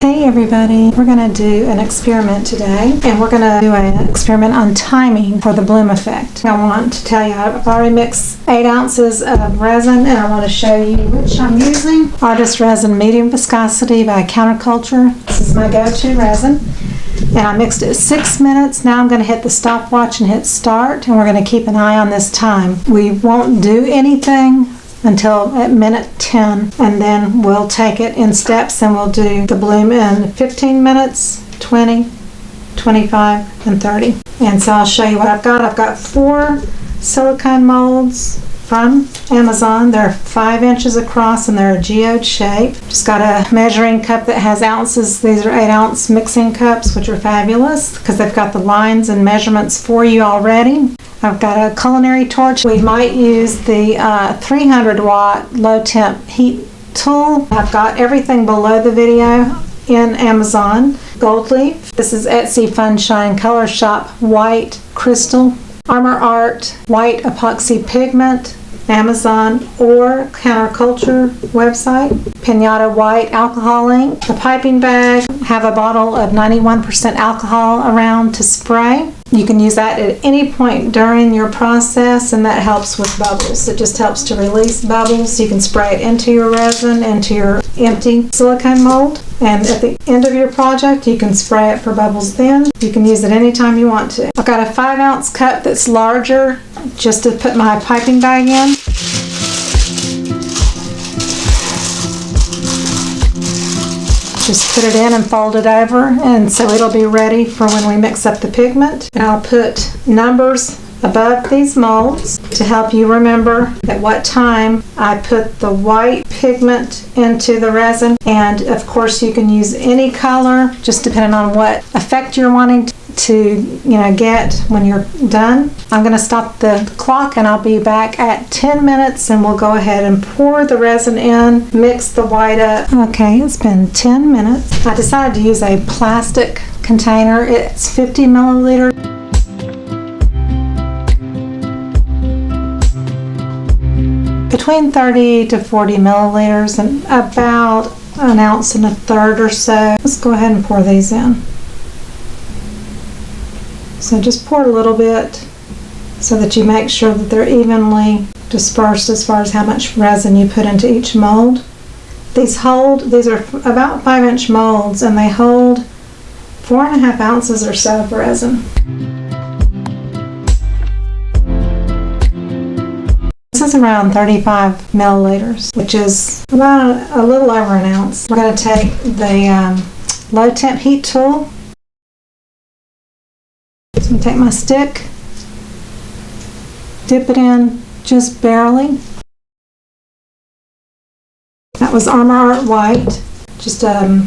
Hey everybody, we're going to do an experiment today, and we're going to do an experiment on timing for the bloom effect. I want to tell you I've already mixed 8 ounces of resin, and I want to show you which I'm using. Artist Resin Medium Viscosity by Counterculture. This is my go-to resin, and I mixed it 6 minutes. Now I'm going to hit the stopwatch and hit start, and we're going to keep an eye on this time. We won't do anything until at minute 10, and then we'll take it in steps and we'll do the bloom in 15 minutes, 20, 25, and 30. And so I'll show you what I've got. I've got 4 silicone molds from Amazon. They're 5 inches across and they're a geode shape. Just got a measuring cup that has ounces. These are 8-ounce mixing cups, which are fabulous because they've got the lines and measurements for you already. I've got a culinary torch. We might use the 300-watt low temp heat tool. I've got everything below the video in Amazon. Gold leaf. This is Etsy Fun Shine Color Shop White Crystal. Armor Art White Epoxy Pigment, Amazon or Counterculture website. Pinata White Alcohol ink. A piping bag. Have a bottle of 91% alcohol around to spray. You can use that at any point during your process, and that helps with bubbles. It just helps to release bubbles. You can spray it into your resin, into your empty silicone mold, and at the end of your project you can spray it for bubbles then. You can use it anytime you want to. I've got a 5-ounce cup that's larger just to put my piping bag in. Just put it in and fold it over, and so it'll be ready for when we mix up the pigment. And I'll put numbers above these molds to help you remember at what time I put the white pigment into the resin. And of course you can use any color, just depending on what effect you're wanting to get when you're done. I'm going to stop the clock and I'll be back at 10 minutes, and we'll go ahead and pour the resin in, mix the white up. Okay, it's been 10 minutes. I decided to use a plastic container. It's 50 milliliters. Between 30 to 40 milliliters and about 1.25 ounces or so. Let's go ahead and pour these in. So just pour a little bit so that you make sure that they're evenly dispersed as far as how much resin you put into each mold. These are about 5-inch molds, and they hold 4.5 ounces or so of resin. This is around 35 milliliters, which is about a little over 1 ounce. We're going to take the low temp heat tool. So I'm going to take my stick, dip it in just barely. That was Armor Art White, just a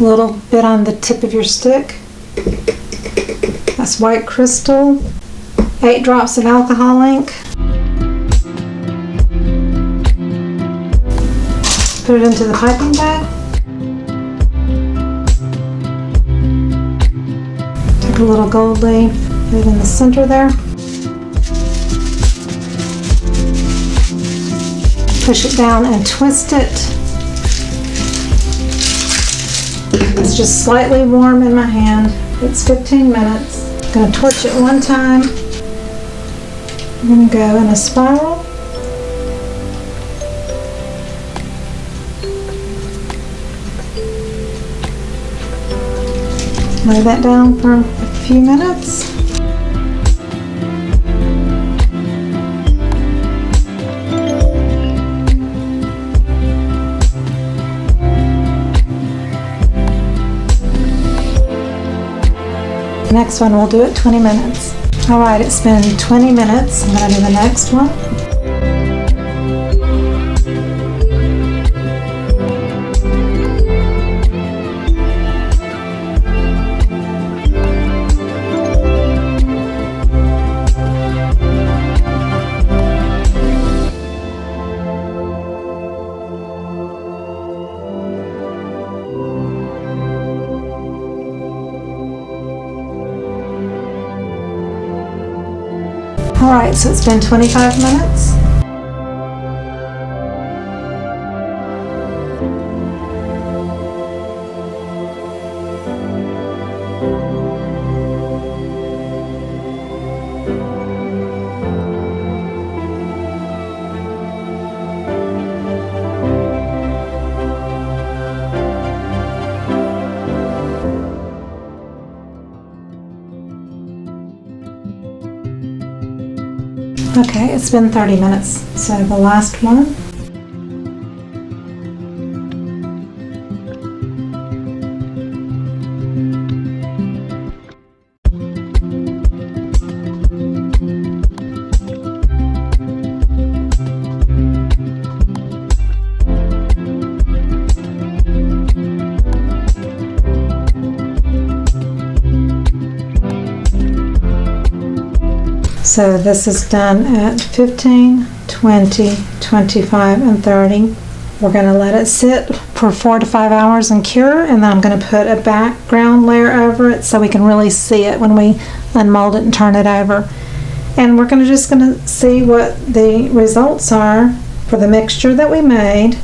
little bit on the tip of your stick. That's White Crystal, 8 drops of alcohol ink. Put it into the piping bag. A little gold leaf, put it in the center there. Push it down and twist it. It's just slightly warm in my hand. It's 15 minutes. I'm going to torch it one time. I'm going to go in a spiral. Lay that down for a few minutes. The next one we'll do it 20 minutes. Alright, it's been 20 minutes. I'm going to do the next one. Alright, so it's been 25 minutes. Okay, it's been 30 minutes, so the last one. So this is done at 15, 20, 25, and 30. We're going to let it sit for 4 to 5 hours and cure, and then I'm going to put a background layer over it so we can really see it when we unmold it and turn it over. And we're just going to see what the results are for the mixture that we made,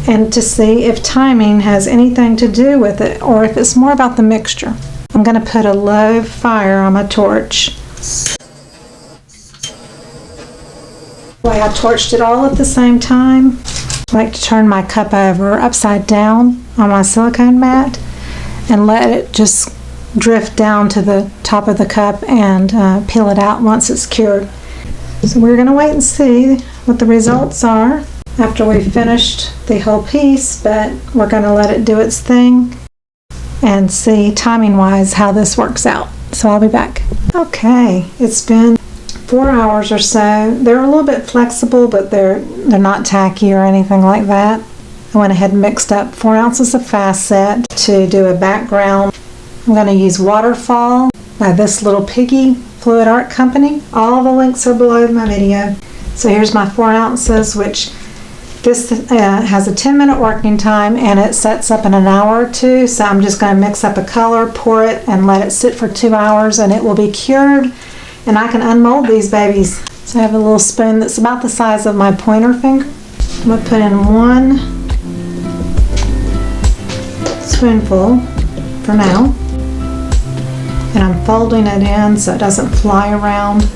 and to see if timing has anything to do with it or if it's more about the mixture. I'm going to put a low fire on my torch. I torched it all at the same time. I like to turn my cup over upside down on my silicone mat and let it just drift down to the top of the cup and peel it out once it's cured. So we're going to wait and see what the results are after we've finished the whole piece, but we're going to let it do its thing and see timing wise how this works out. So I'll be back. Okay, it's been 4 hours or so. They're a little bit flexible, but they're not tacky or anything like that. I went ahead and mixed up 4 ounces of facet to do a background. I'm going to use Waterfall by This Little Piggy Fluid Art Company. All the links are below my video. So here's my 4 ounces, which this has a 10-minute working time and it sets up in an hour or two. So I'm just going to mix up a color, pour it, and let it sit for 2 hours, and it will be cured. And I can unmold these babies. So I have a little spoon that's about the size of my pointer finger. I'm going to put in 1 spoonful for now. And I'm folding it in so it doesn't fly around.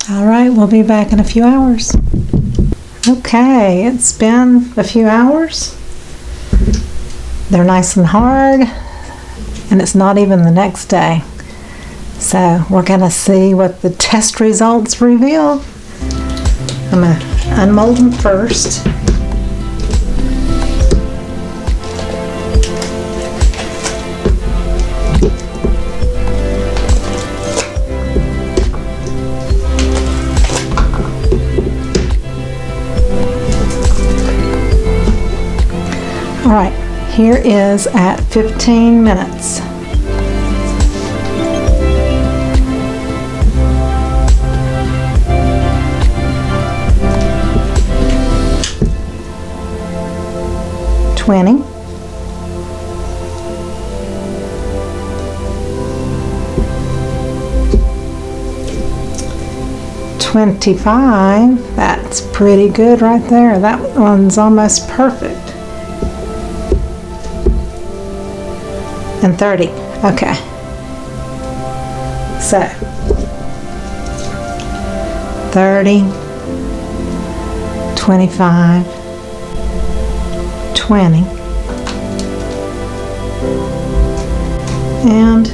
Alright, we'll be back in a few hours. Okay, it's been a few hours. They're nice and hard, and it's not even the next day. So we're going to see what the test results reveal. I'm going to unmold them first. All right, here is at 15 minutes. $20. $25. That's pretty good right there. That one's almost perfect. And 30. Okay. So 30, 25, 20, and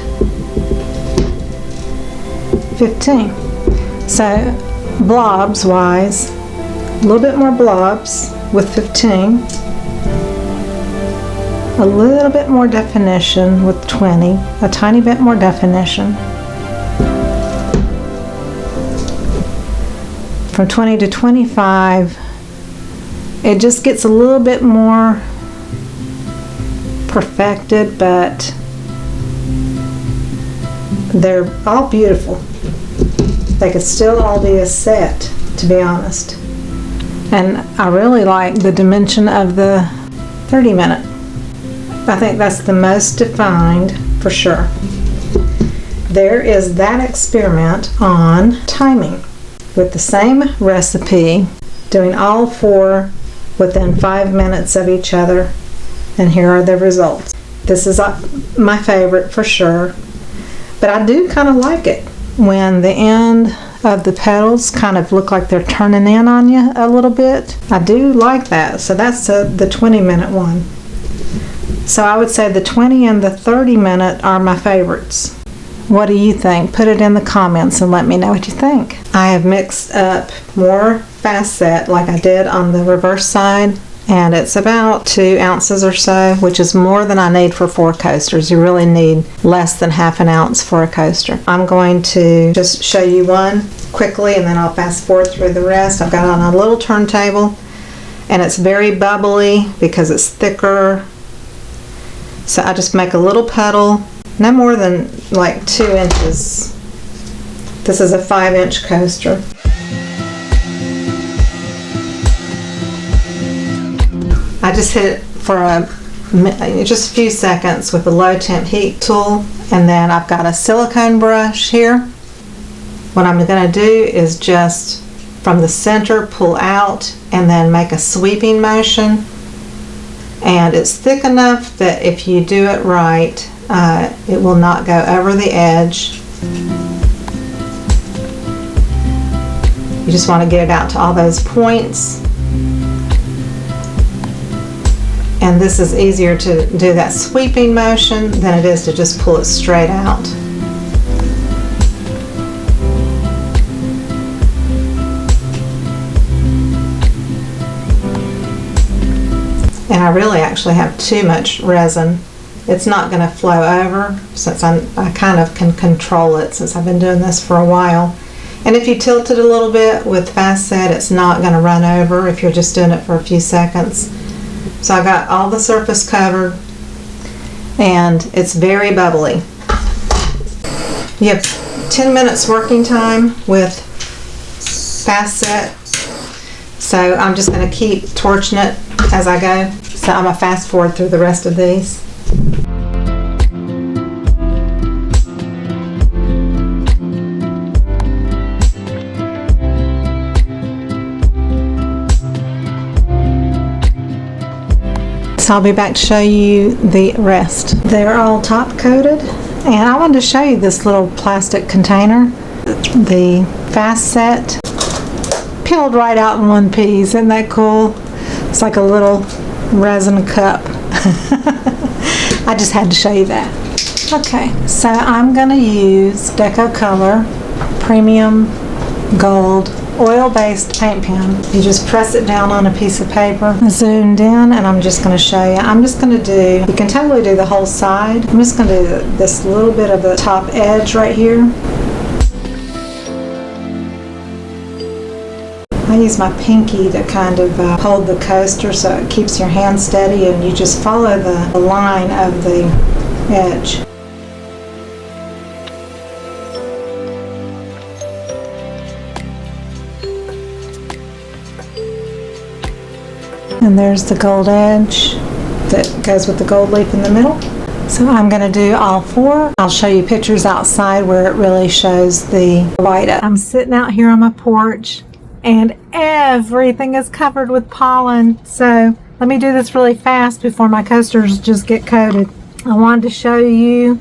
15. So blobs wise, a little bit more blobs with 15. A little bit more definition with 20, a tiny bit more definition. From 20 to 25, it just gets a little bit more perfected, but they're all beautiful. They could still all be a set, to be honest. And I really like the dimension of the 30-minute. I think that's the most defined for sure. There is that experiment on timing with the same recipe, doing all 4 within 5 minutes of each other. And here are the results. This is my favorite for sure, but I do kind of like it when the end of the petals kind of look like they're turning in on you a little bit. I do like that. So that's the 20-minute one. So I would say the 20 and the 30-minute are my favorites. What do you think? Put it in the comments and let me know what you think. I have mixed up more fast set like I did on the reverse side, and it's about 2 ounces or so, which is more than I need for 4 coasters. You really need less than half an ounce for a coaster. I'm going to just show you one quickly and then I'll fast forward through the rest. I've got it on a little turntable and it's very bubbly because it's thicker. So I just make a little puddle, no more than like 2 inches. This is a 5-inch coaster. I just hit it for just a few seconds with a low temp heat tool, and then I've got a silicone brush here. What I'm going to do is just from the center pull out and then make a sweeping motion, and it's thick enough that if you do it right, it will not go over the edge. You just want to get it out to all those points. And this is easier to do that sweeping motion than it is to just pull it straight out. And I really actually have too much resin. It's not going to flow over since I kind of can control it since I've been doing this for a while. And if you tilt it a little bit with fast set, it's not going to run over if you're just doing it for a few seconds. So I got all the surface covered and it's very bubbly. You have 10 minutes working time with fast set. So I'm just going to keep torching it as I go. So I'm going to fast forward through the rest of these. So I'll be back to show you the rest. They're all top coated, and I wanted to show you this little plastic container. The fast set peeled right out in one piece. Isn't that cool? It's like a little resin cup. I just had to show you that. Okay, so I'm going to use Deco Color Premium Gold oil-based paint pen. You just press it down on a piece of paper, zoomed in, and I'm just going to show you. I'm just going to do, you can totally do the whole side. I'm just going to do this little bit of the top edge right here. I use my pinky to kind of hold the coaster so it keeps your hand steady, and you just follow the line of the edge. And there's the gold edge that goes with the gold leaf in the middle. So I'm going to do all 4. I'll show you pictures outside where it really shows the white up. I'm sitting out here on my porch and everything is covered with pollen. So let me do this really fast before my coasters just get coated. I wanted to show you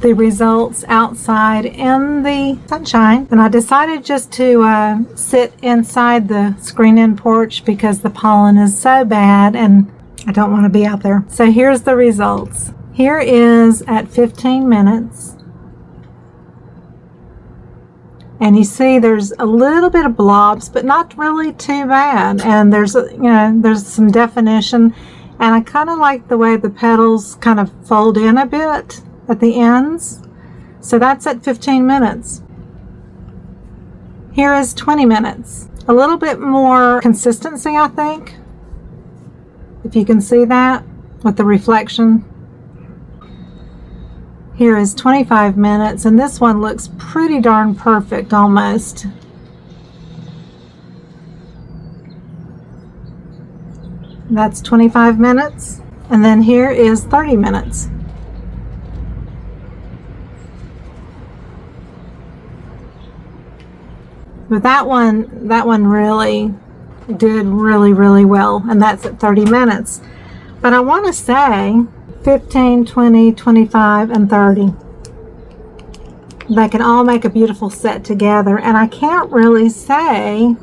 the results outside in the sunshine, and I decided just to sit inside the screen-in porch because the pollen is so bad and I don't want to be out there. So here's the results. Here is at 15 minutes, and you see there's a little bit of blobs, but not really too bad, and there's there's some definition, and I kind of like the way the petals kind of fold in a bit at the ends. So that's at 15 minutes. Here is 20 minutes. A little bit more consistency, I think, if you can see that with the reflection. Here is 25 minutes, and this one looks pretty darn perfect almost. That's 25 minutes, and then here is 30 minutes. But that one really did really well, and that's at 30 minutes. But I want to say 15, 20, 25, and 30. They can all make a beautiful set together, and I can't really say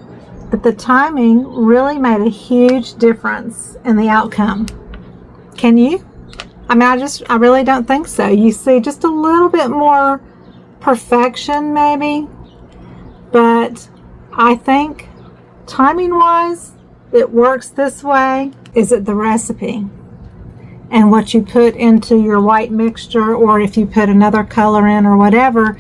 that the timing really made a huge difference in the outcome. Can you? I mean, I really don't think so. You see just a little bit more perfection maybe, but I think timing wise it works this way. Is it the recipe and what you put into your white mixture, or if you put another color in or whatever?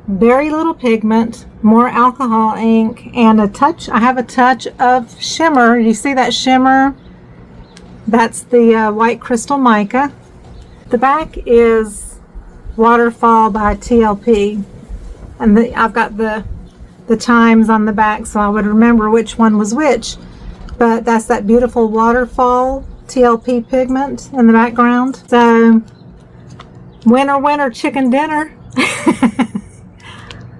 Very little pigment, more alcohol ink, and a touch. I have a touch of shimmer. You see that shimmer? That's the white crystal mica. The back is Waterfall by TLP, and I've got the times on the back so I would remember which one was which. But that's that beautiful Waterfall TLP pigment in the background. So winner winner chicken dinner.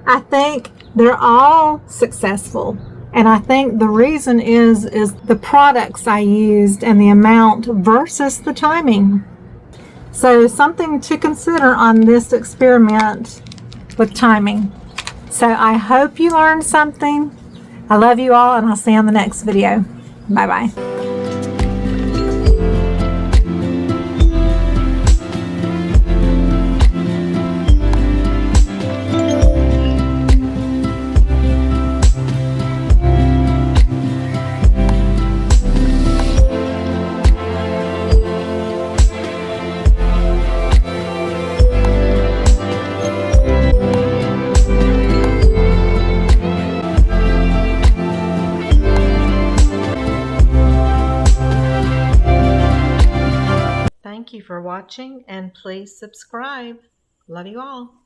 I think they're all successful, and I think the reason is the products I used and the amount versus the timing. So something to consider on this experiment with timing. So I hope you learned something. I love you all, and I'll see you on the next video. Bye bye. Thank you for watching, and please subscribe. Love you all.